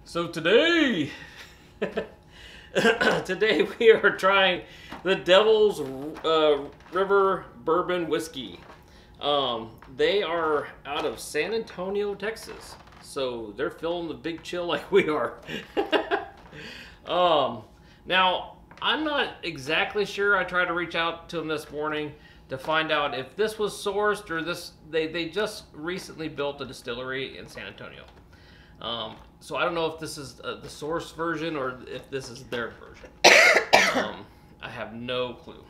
So today, today we are trying the Devil's River Bourbon whiskey. They are out of San Antonio, Texas. So they're feeling the big chill like we are. Now, I'm not exactly sure. I tried to reach out to them this morning to find out if this was sourced or they just recently built a distillery in San Antonio. So I don't know if this is the source version or if this is their version. I have no clue.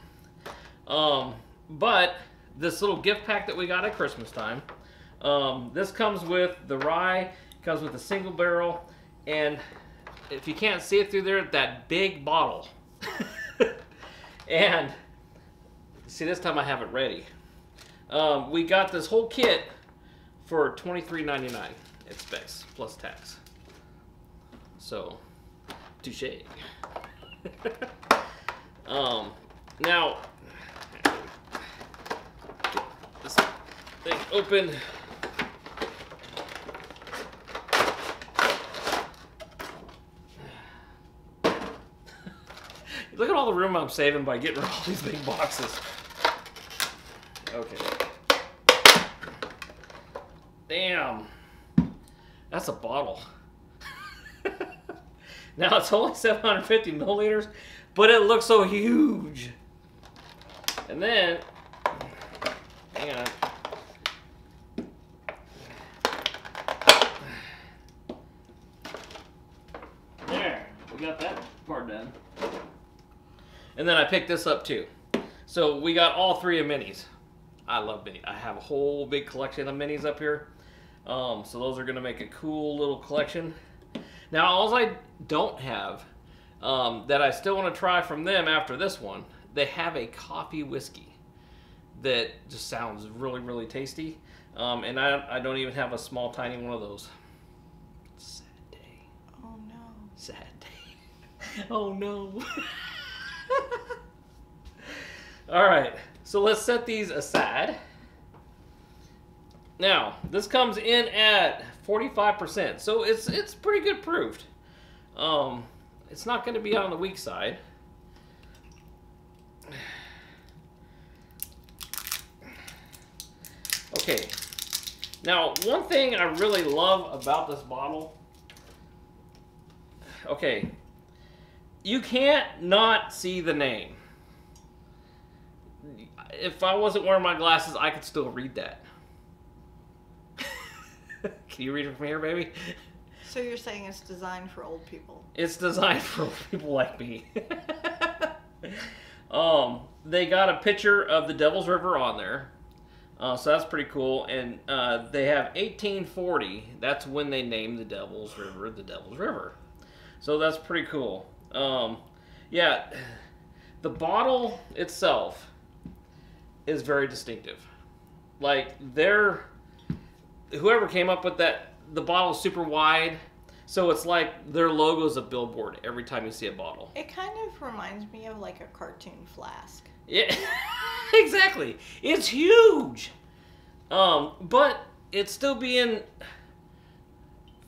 But this little gift pack that we got at Christmas time, this comes with the rye, comes with a single barrel, and if you can't see it through there, that big bottle. And see, this time I have it ready. We got this whole kit for $23.99. It's specs plus tax. So, touche. Now, get this thing open. Look at all the room I'm saving by getting rid of all these big boxes. Okay. Damn. That's a bottle. Now it's only 750 milliliters, but it looks so huge. And then, hang on. There, we got that part done. And then I picked this up too. So we got all three of minis. I love minis. I have a whole big collection of minis up here. So those are going to make a cool little collection. Now, all I don't have that I still want to try from them after this one, they have a coffee whiskey that just sounds really, really tasty. And I don't even have a small, tiny one of those. Sad day. Oh, no. Sad day. Oh, no. All right, so let's set these aside. Now, this comes in at 45%, so it's pretty good proofed. It's not going to be on the weak side. Okay, now one thing I really love about this bottle, okay, you can't not see the name. If I wasn't wearing my glasses, I could still read that. Can you read it from here, baby? So you're saying it's designed for old people? It's designed for people like me. They got a picture of the Devil's River on there. So that's pretty cool. And they have 1840. That's when they named the Devil's River the Devil's River. So that's pretty cool. Yeah, the bottle itself is very distinctive. Like, whoever came up with that, the bottle's super wide, so it's like their logo's a billboard every time you see a bottle. It kind of reminds me of like a cartoon flask. Yeah, exactly. It's huge, but it's still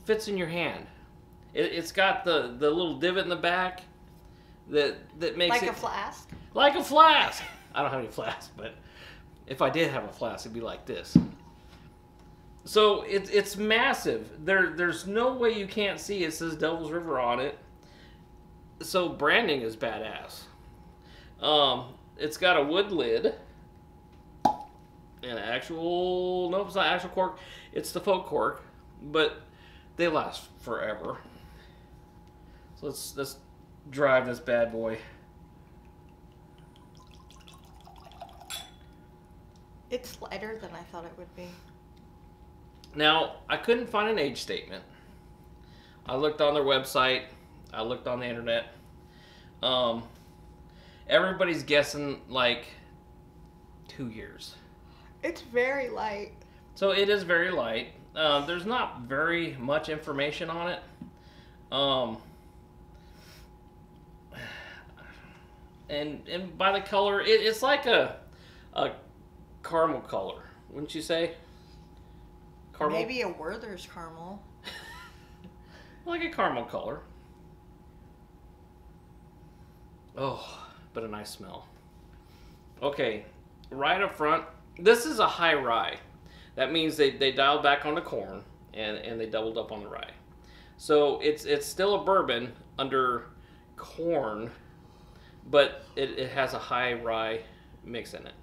fits in your hand. It's got the little divot in the back that makes like it a flask. Like a flask. I don't have any flasks, but if I did have a flask, it'd be like this. So it's massive. There's no way you can't see it says Devil's River on it. So branding is badass. It's got a wood lid. And nope, it's not actual cork. It's the faux cork, but they last forever. So let's drive this bad boy. It's lighter than I thought it would be. Now, I couldn't find an age statement. I looked on their website. I looked on the internet. Everybody's guessing like 2 years. It's very light. So it is very light. There's not very much information on it. And by the color, it's like a caramel color, wouldn't you say? Caramel? Maybe a Werther's caramel. like a caramel color. Oh, but a nice smell. Okay, right up front, this is a high rye. That means they dialed back on the corn and they doubled up on the rye. So it's still a bourbon under corn, but it has a high rye mix in it.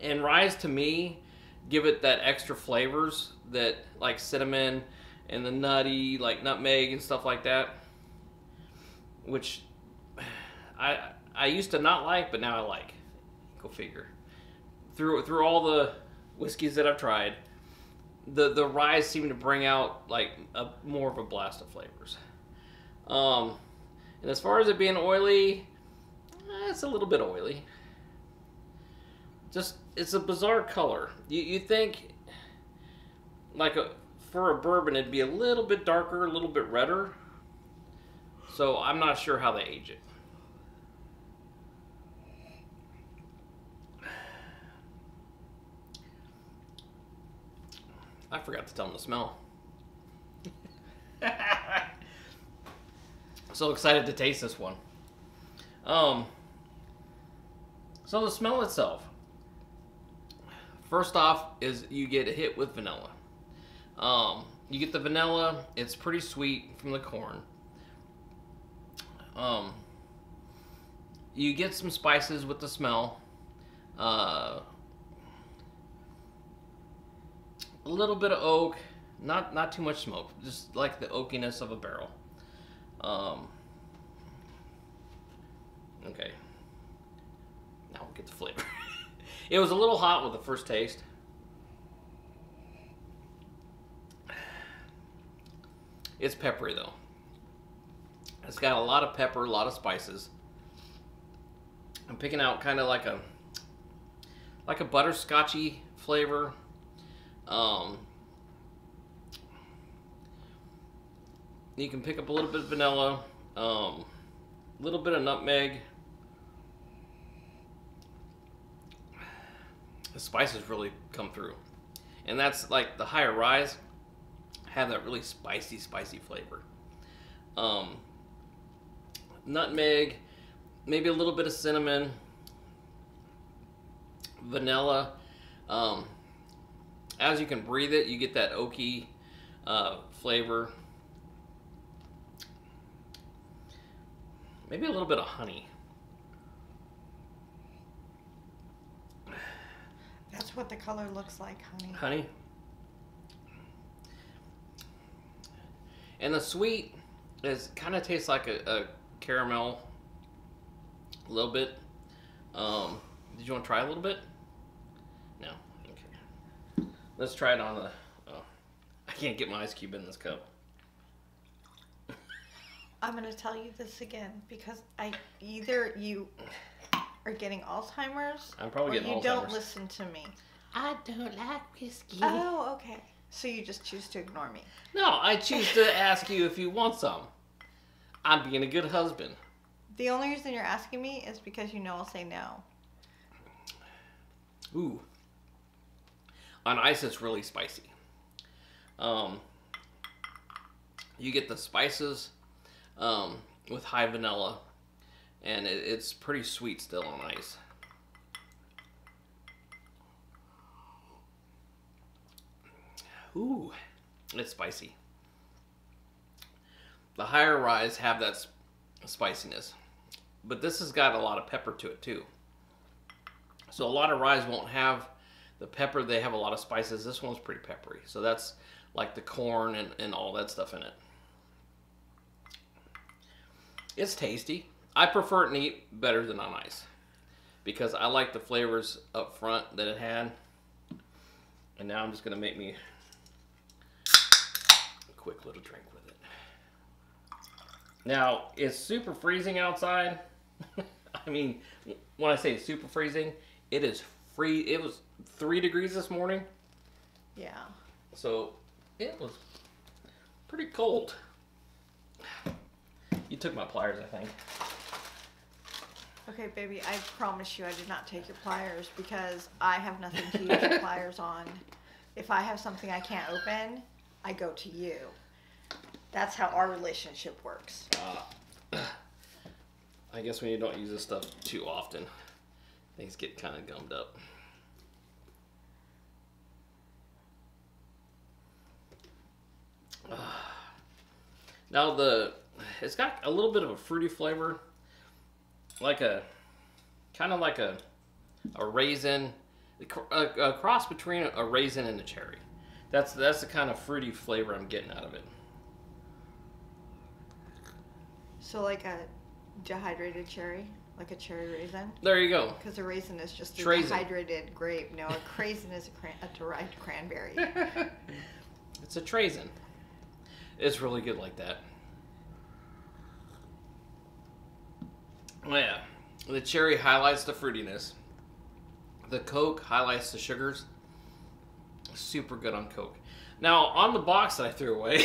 And ryes to me give it that extra flavors that like cinnamon and the nutty, like nutmeg and stuff like that, which I used to not like, but now I like. Go figure. Through all the whiskeys that I've tried, the ryes seem to bring out like more of a blast of flavors. And as far as it being oily, it's a little bit oily. Just, it's a bizarre color. You think like for a bourbon it'd be a little bit darker, a little bit redder. So I'm not sure how they age it. I forgot to tell them the smell. So excited to taste this one. So the smell itself. First off is you get hit with vanilla. You get the vanilla, it's pretty sweet from the corn. You get some spices with the smell. A little bit of oak, not too much smoke, just like the oakiness of a barrel. Okay, now we'll get the flavor. It was a little hot with the first taste. It's peppery though. It's got a lot of pepper, a lot of spices. I'm picking out kind of like a butterscotchy flavor. You can pick up a little bit of vanilla, a little bit of nutmeg. The spices really come through, and that's like the higher ryes have that really spicy flavor. Nutmeg, maybe a little bit of cinnamon, vanilla. As you can breathe it, you get that oaky flavor. Maybe a little bit of honey. That's what the color looks like, honey. Honey. And the sweet is kind of tastes like a caramel. A little bit. Did you want to try a little bit? No. Okay. Let's try it on the. Oh, I can't get my ice cube in this cup. I'm going to tell you this again because either you are getting Alzheimer's, I'm probably getting you Alzheimer's. Don't listen to me. I don't like whiskey. Oh, okay. So you just choose to ignore me. No, I choose to ask you if you want some. I'm being a good husband. The only reason you're asking me is because you know I'll say no. Ooh. On ice, it's really spicy. You get the spices with high vanilla, and it's pretty sweet still on ice. Ooh, it's spicy. The higher ryes have that spiciness, but this has got a lot of pepper to it too. So a lot of ryes won't have the pepper, they have a lot of spices. This one's pretty peppery, so that's like the corn and all that stuff in it. It's tasty. I prefer it neat better than on ice because I like the flavors up front that it had. And now I'm just going to make me a quick little drink with it. Now, it's super freezing outside. I mean, when I say super freezing, it is free. It was 3 degrees this morning. Yeah. So it was pretty cold. You took my pliers, I think. Okay, baby, I promise you I did not take your pliers because I have nothing to use your pliers on. If I have something I can't open, I go to you. That's how our relationship works. I guess when you don't use this stuff too often, things get kind of gummed up. Now it's got a little bit of a fruity flavor, like kind of like a raisin, a cross between a raisin and a cherry. That's the kind of fruity flavor I'm getting out of it. So like a dehydrated cherry, like a cherry raisin. There you go. Because a raisin is just a Traisin. dehydrated grape. No, a craisin is a derived cranberry. It's a traisin. It's really good like that. Oh yeah, the cherry highlights the fruitiness. The Coke highlights the sugars. Super good on Coke. Now, on the box that I threw away,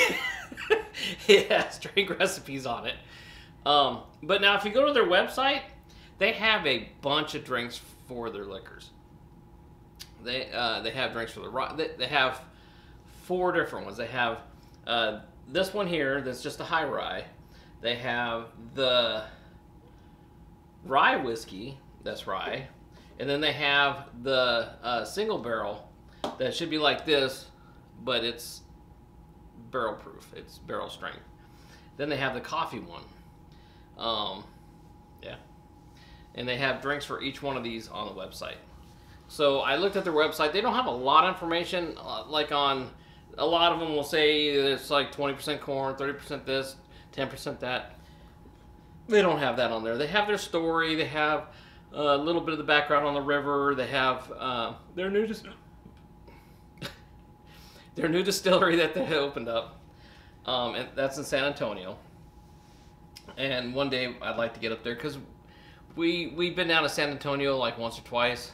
it has drink recipes on it. But now, if you go to their website, they have a bunch of drinks for their liquors. They have drinks for they have 4 different ones. They have this one here that's just a high-rye. They have the rye whiskey, that's rye. And then they have the single barrel that should be like this, but it's barrel proof. It's barrel strength. Then they have the coffee one. Yeah. And they have drinks for each one of these on the website. So I looked at their website. They don't have a lot of information, like on, a lot of them will say it's like 20% corn, 30% this, 10% that. They don't have that on there. They have their story. They have a little bit of the background on the river. They have their new distillery that they opened up, and that's in San Antonio. And one day I'd like to get up there because we've been down to San Antonio like once or twice,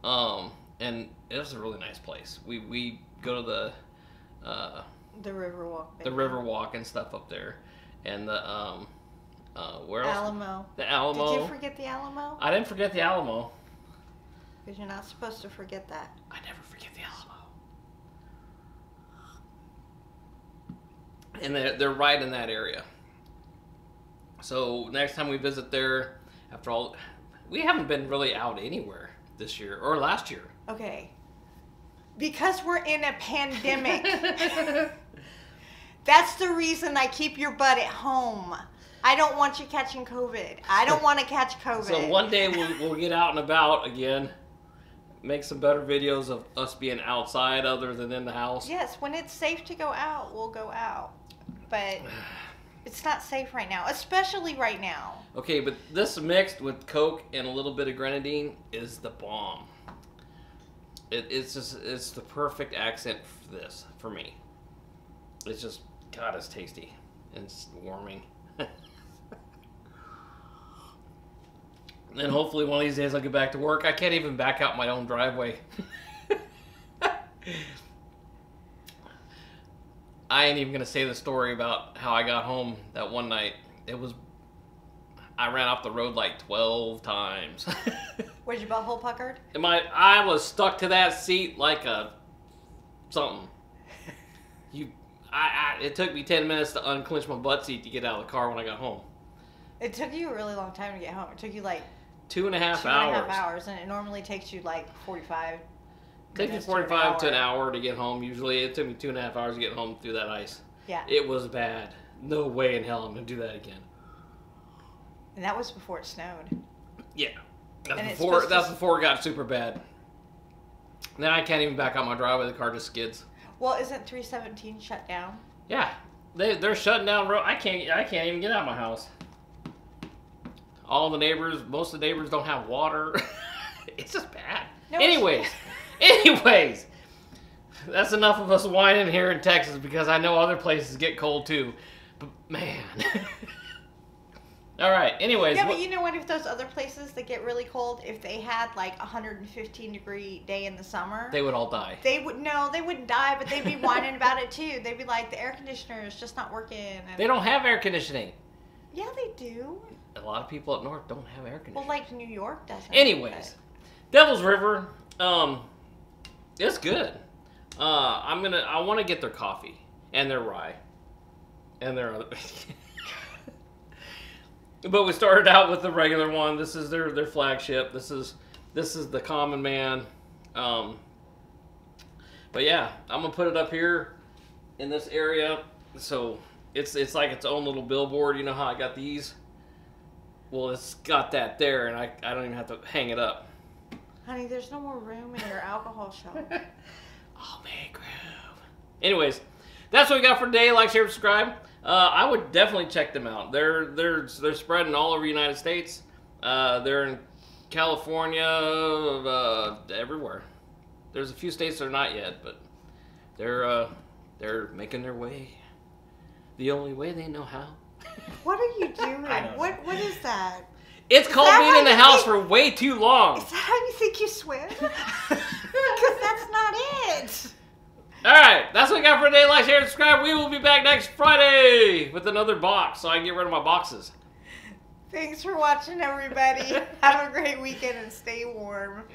and it was a really nice place. We go to the Riverwalk. The Riverwalk and stuff up there, and the where else? Alamo. The Alamo. Did you forget the Alamo? I didn't forget the Alamo. Because you're not supposed to forget that. I never forget the Alamo. And they're right in that area. So next time we visit there, after all, we haven't been really out anywhere this year or last year. Okay. Because we're in a pandemic. That's the reason I keep your butt at home. I don't want you catching COVID. I don't want to catch COVID. So one day we'll get out and about again, make some better videos of us being outside other than in the house. Yes, when it's safe to go out, we'll go out. But it's not safe right now, especially right now. Okay, but this mixed with Coke and a little bit of grenadine is the bomb. It's the perfect accent for this, for me. It's just, God, it's tasty. And it's warming. And hopefully one of these days I'll get back to work. I can't even back out my own driveway. I ain't even going to say the story about how I got home that one night. I ran off the road like 12 times. Was your butthole puckered? I was stuck to that seat like a something. It took me 10 minutes to unclench my butt seat to get out of the car when I got home. It took you a really long time to get home. It took you like 2.5 hours. 2.5 hours, and it normally takes you like 45 It takes me 45 to an hour to get home. Usually it took me 2.5 hours to get home through that ice. Yeah. It was bad. No way in hell I'm going to do that again. And that was before it snowed. Yeah. That's before before it got super bad. Now I can't even back out my driveway. The car just skids. Well, isn't 317 shut down? Yeah. They're shutting down road. I can't even get out of my house. All the neighbors, most of the neighbors don't have water. It's just bad. No, Anyways, that's enough of us whining here in Texas because I know other places get cold too. But man. All right. Anyways. Yeah, but you know what? If those other places that get really cold, if they had like 115-degree day in the summer, they would all die. They wouldn't die, but they'd be whining about it too. They'd be like, the air conditioner is just not working. And they don't have air conditioning. Yeah, they do. A lot of people up north don't have air conditioning. Well, like New York doesn't. Anyways, Devil's River, it's good. I want to get their coffee and their rye. And there are other. But we started out with the regular one. This is their flagship. This is the Common Man. But yeah, I'm gonna put it up here in this area. So it's like its own little billboard. You know how I got these? Well, it's got that there, and I don't even have to hang it up. Honey, there's no more room in your alcohol shelf. Oh, make room. Anyways, that's what we got for today. Like, share, subscribe. I would definitely check them out. They're spreading all over the United States. They're in California, everywhere. There's a few states that are not yet, but they're making their way. The only way they know how. What are you doing? What is that? It's called being in the house for way too long. Is that how you think you swim? Because that's not it. Alright, that's what we got for today. Like, share, and subscribe. We will be back next Friday with another box so I can get rid of my boxes. Thanks for watching, everybody. Have a great weekend and stay warm.